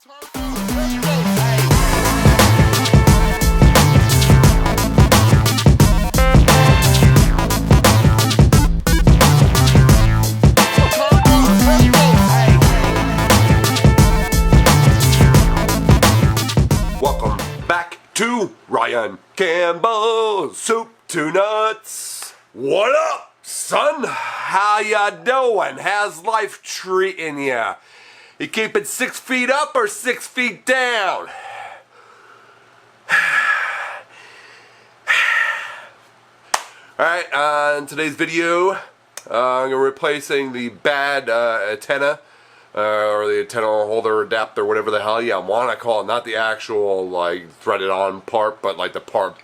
Welcome back to Ryan Campbell Soup to Nuts. What up, son? How ya doing? How's life treating ya? You keeping 6 feet up or 6 feet down? Alright, in today's video, I'm replacing the bad antenna, or the antenna holder adapter, whatever the hell you want to call it. Not the actual, like, threaded on part, but like the part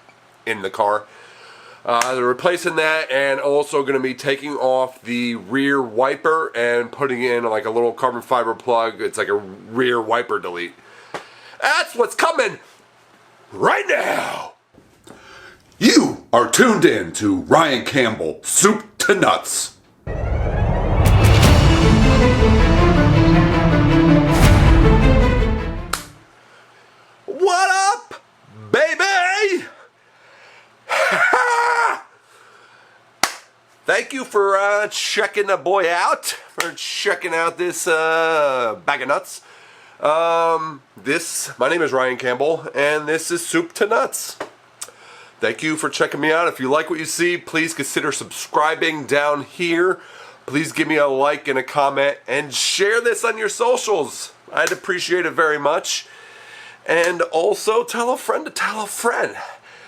in the car. They're replacing that, and also going to be taking off the rear wiper and putting in like a little carbon fiber plug. It's like a rear wiper delete. That's what's coming right now. You are tuned in to Ryan Campbell Soup to Nuts. What up, baby? Thank you for checking the boy out, for checking out this bag of nuts. My name is Ryan Campbell, and this is Soup to Nuts. Thank you for checking me out. If you like what you see, please consider subscribing down here. Please give me a like and a comment, and share this on your socials. I'd appreciate it very much. And also tell a friend to tell a friend.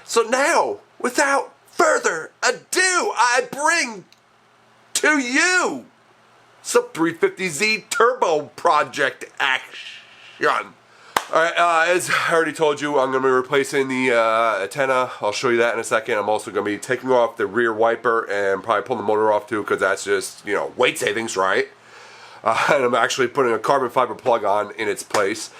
So now, without further ado, I bring to you some 350Z Turbo Project Action. Alright, as I already told you, I'm going to be replacing the antenna. I'll show you that in a second. I'm also going to be taking off the rear wiper and probably pulling the motor off too, because that's just, you know, weight savings, right? And I'm actually putting a carbon fiber plug on in its place.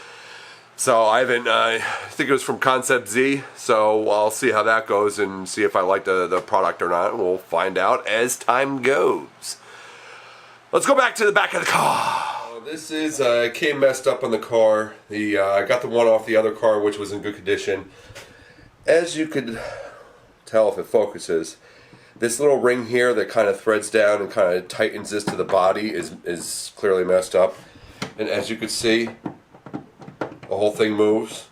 So I haven't, I think it was from Concept Z, so I'll see how that goes and see if I like the product or not. We'll find out as time goes. Let's go back to the back of the car. This is, came messed up on the car. I got the one off the other car, which was in good condition. As you could tell if it focuses, this little ring here that kind of threads down and kind of tightens this to the body is clearly messed up. And as you can see, the whole thing moves,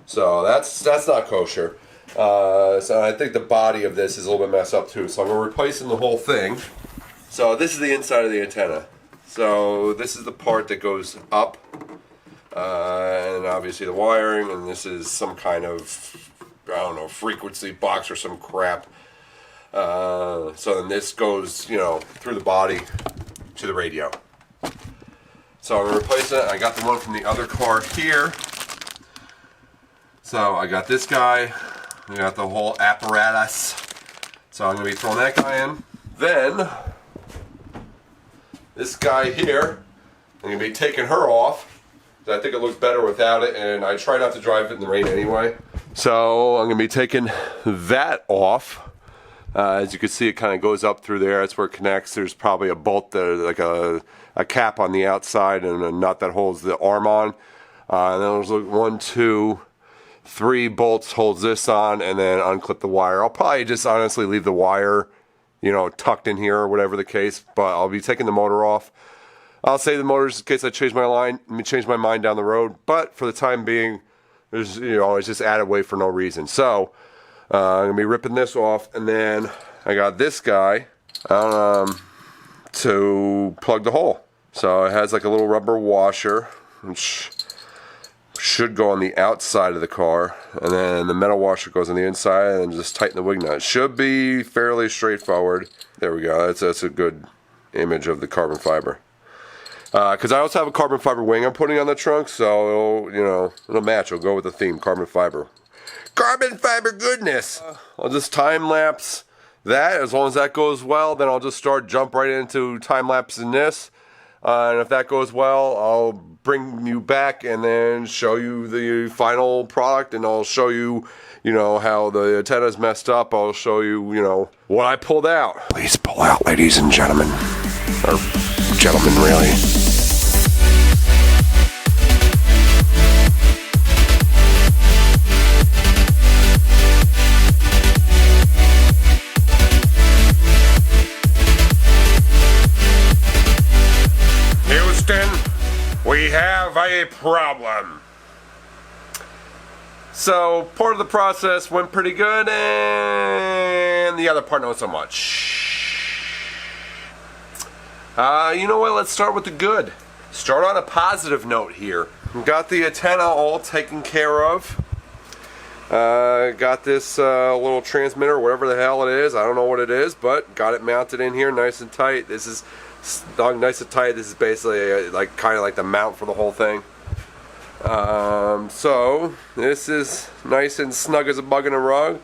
so that's not kosher. So I think the body of this is a little bit messed up too. So I'm going to replacing the whole thing. So this is the inside of the antenna. So this is the part that goes up, and obviously the wiring. And this is some kind of, I don't know, frequency box or some crap. So then this goes, you know, through the body to the radio. So I'm going to replace it. I got the one from the other car here. So I got this guy. I got the whole apparatus. So I'm going to be throwing that guy in. Then, this guy here, I'm going to be taking her off. I think it looks better without it, and I try not to drive it in the rain anyway. So I'm going to be taking that off. As you can see, it kind of goes up through there. That's where it connects. There's probably a bolt there, like a cap on the outside and a nut that holds the arm on. And then there's like 1, 2, 3 bolts holds this on, and then unclip the wire. I'll probably just honestly leave the wire, you know, tucked in here or whatever the case. But I'll be taking the motor off. I'll save the motors in case I change my mind down the road. But for the time being, there's, you know, it's just added weight for no reason. So I'm gonna be ripping this off, and then I got this guy to plug the hole. So it has like a little rubber washer, which should go on the outside of the car, and then the metal washer goes on the inside, and then just tighten the wing nut. Should be fairly straightforward. There we go. That's a good image of the carbon fiber. Because I also have a carbon fiber wing I'm putting on the trunk, so it'll match. It'll go with the theme, carbon fiber. Carbon fiber goodness. I'll just time lapse that. As long as that goes well, then I'll just jump right into time lapsing this. And if that goes well, I'll bring you back and then show you the final product, and I'll show you, how the antenna's messed up. I'll show you, what I pulled out. Please pull out, ladies and gentlemen. Or gentlemen, really. have a problem. So part of the process went pretty good, and the other part not so much. You know what? Let's start with the good. Start on a positive note here. Got the antenna all taken care of. Got this little transmitter, whatever the hell it is. I don't know what it is, but got it mounted in here nice and tight. This is nice and tight. This is basically like kind of like the mount for the whole thing. So this is nice and snug as a bug in a rug.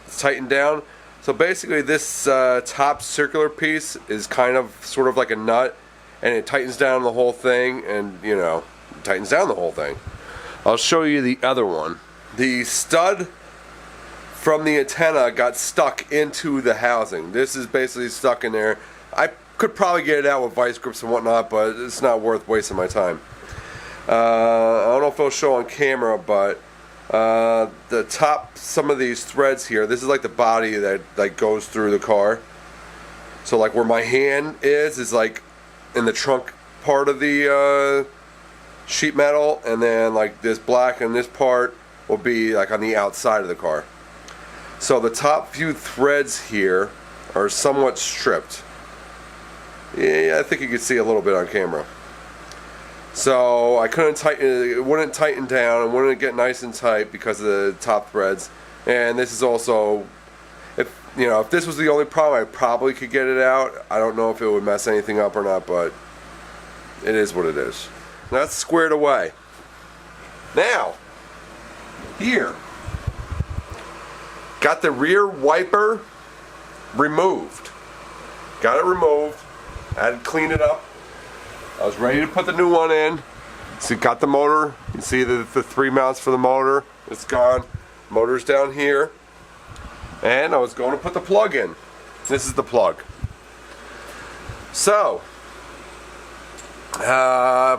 It's tightened down. So basically this top circular piece is kind of sort of like a nut, and it tightens down the whole thing, and you know, it tightens down the whole thing. I'll show you the other one. The stud from the antenna got stuck into the housing. This is basically stuck in there. I could probably get it out with vice grips and whatnot, but it's not worth wasting my time. I don't know if it'll show on camera, but the top, some of these threads here, this is like the body that like goes through the car. So like where my hand is like in the trunk part of the sheet metal, and then like this black and this part will be like on the outside of the car. So the top few threads here are somewhat stripped. Yeah, I think you can see a little bit on camera. So I couldn't tighten it, wouldn't tighten down and wouldn't get nice and tight because of the top threads. And this is also, if you know, if this was the only problem, I probably could get it out. I don't know if it would mess anything up or not, but it is what it is. That's squared away. Now, here, got the rear wiper removed. Got it removed. Had to clean it up. I was ready to put the new one in. So got the motor. You see the 3 mounts for the motor. It's gone. Motor's down here. And I was going to put the plug in. This is the plug. So,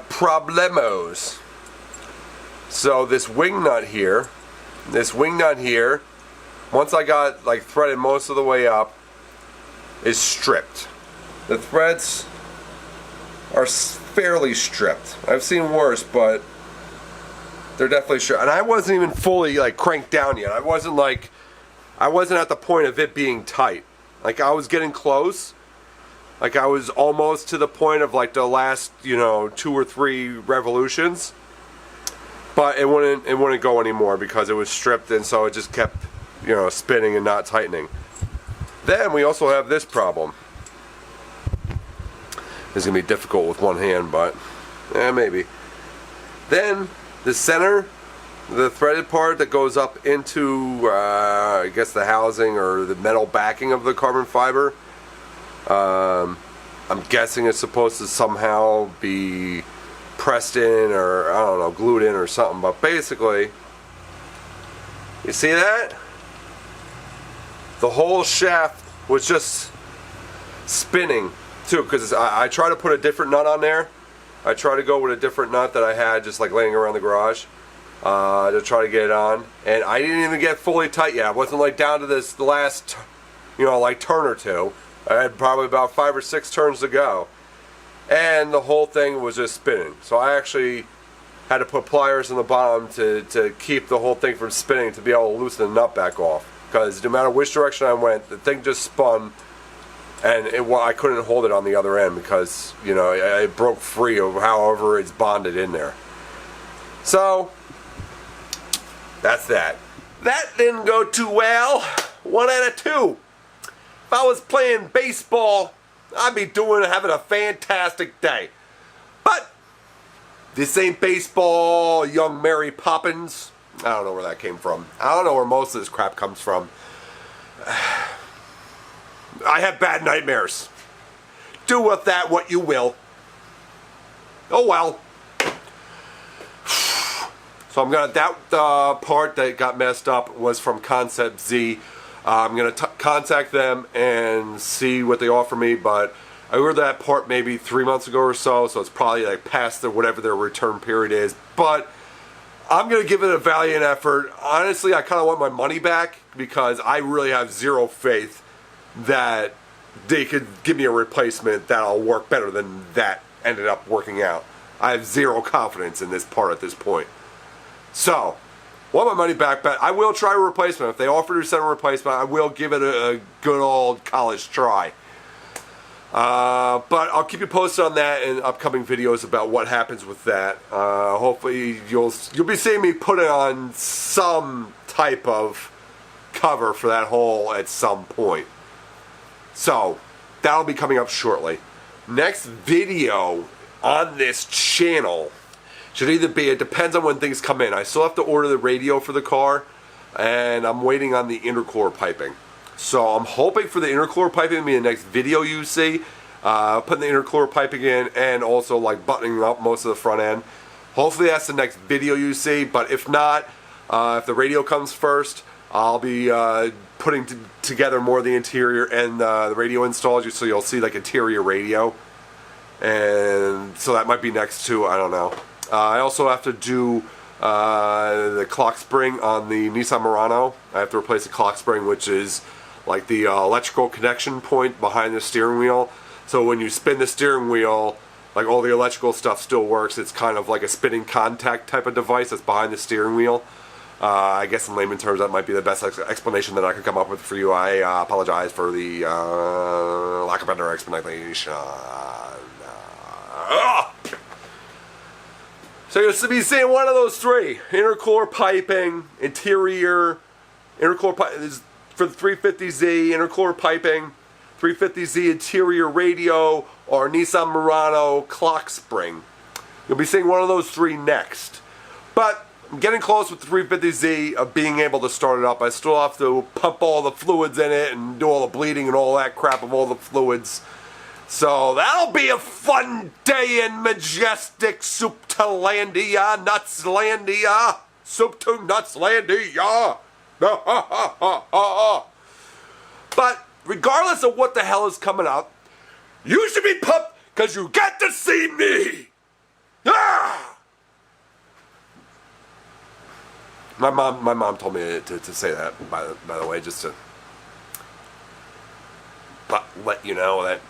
problemos. So this wing nut here, once I got like threaded most of the way up, is stripped. The threads are fairly stripped. I've seen worse, but they're definitely stripped. And I wasn't even fully like cranked down yet. I wasn't at the point of it being tight. Like I was getting close. Like I was almost to the point of like the last, you know, 2 or 3 revolutions. But it wouldn't go anymore because it was stripped, and so it just kept, you know, spinning and not tightening. Then we also have this problem. It's gonna be difficult with one hand, but maybe. Then the center, the threaded part that goes up into I guess the housing or the metal backing of the carbon fiber. I'm guessing it's supposed to somehow be pressed in, or I don't know, glued in or something, but basically, you see that? The whole shaft was just spinning too, because I try to put a different nut on there. I try to go with a different nut that I had just like laying around the garage to try to get it on, and I didn't even get fully tight yet. I wasn't like down to this last, you know, like turn or two. I had probably about 5 or 6 turns to go. And the whole thing was just spinning. So I actually had to put pliers in the bottom to keep the whole thing from spinning, to be able to loosen the nut back off. Because no matter which direction I went, the thing just spun, and I couldn't hold it on the other end because, you know, it broke free of however it's bonded in there. So, that's that. That didn't go too well. 1 out of 2. If I was playing baseball, I'd be having a fantastic day. But this ain't baseball, young Mary Poppins. I don't know where that came from. I don't know where most of this crap comes from. I have bad nightmares. Do with that what you will. Oh well. So I'm gonna, that part that got messed up was from Concept Z. I'm going to contact them and see what they offer me, but I ordered that part maybe 3 months ago or so it's probably like past whatever their return period is, but I'm going to give it a valiant effort. Honestly, I kind of want my money back because I really have zero faith that they could give me a replacement that'll work better than that ended up working out. I have zero confidence in this part at this point. So, want my money back, but I will try a replacement. If they offer to send a replacement, I will give it a good old college try. But I'll keep you posted on that in upcoming videos about what happens with that. Hopefully you'll be seeing me put it on some type of cover for that hole at some point. So, that'll be coming up shortly. Next video on this channel should either be, it depends on when things come in. I still have to order the radio for the car, and I'm waiting on the intercooler piping. So I'm hoping for the intercooler piping to be the next video you see. Putting the intercooler piping in and also like buttoning up most of the front end. Hopefully that's the next video you see, but if not, if the radio comes first, I'll be putting together more of the interior and the radio installs, so you'll see like interior radio. And so that might be next too, I don't know. I also have to do the clock spring on the Nissan Murano. I have to replace the clock spring, which is like the electrical connection point behind the steering wheel. So when you spin the steering wheel, like all the electrical stuff still works. It's kind of like a spinning contact type of device that's behind the steering wheel. I guess in layman terms that might be the best explanation that I could come up with for you. I apologize for the lack of better explanation. So you'll be seeing one of those three: intercooler piping, interior, intercooler for the 350Z, intercooler piping, 350Z interior radio, or Nissan Murano clock spring. You'll be seeing one of those three next. But I'm getting close with the 350Z of being able to start it up. I still have to pump all the fluids in it and do all the bleeding and all that crap of all the fluids. So that'll be a fun day in majestic Soup-to-Landia, Nutslandia, Soup-to-Nutslandia. But regardless of what the hell is coming up, you should be pumped because you get to see me. Ah! My mom told me to say that, by the way, just to let you know that.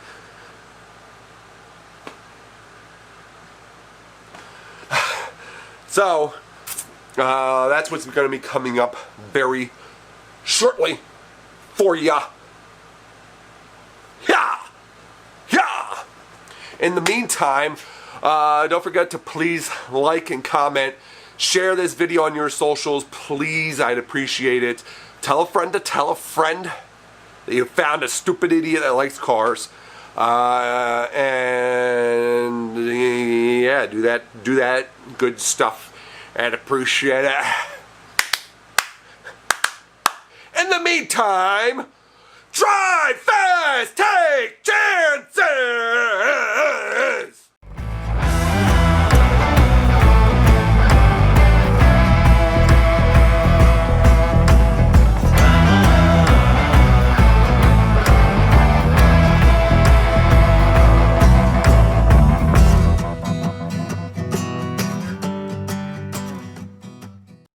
So, that's what's going to be coming up very shortly for ya. Yeah! Yeah! In the meantime, don't forget to please like and comment. Share this video on your socials, please. I'd appreciate it. Tell a friend to tell a friend that you found a stupid idiot that likes cars. And yeah, do that good stuff. I'd appreciate it. In the meantime, drive fast!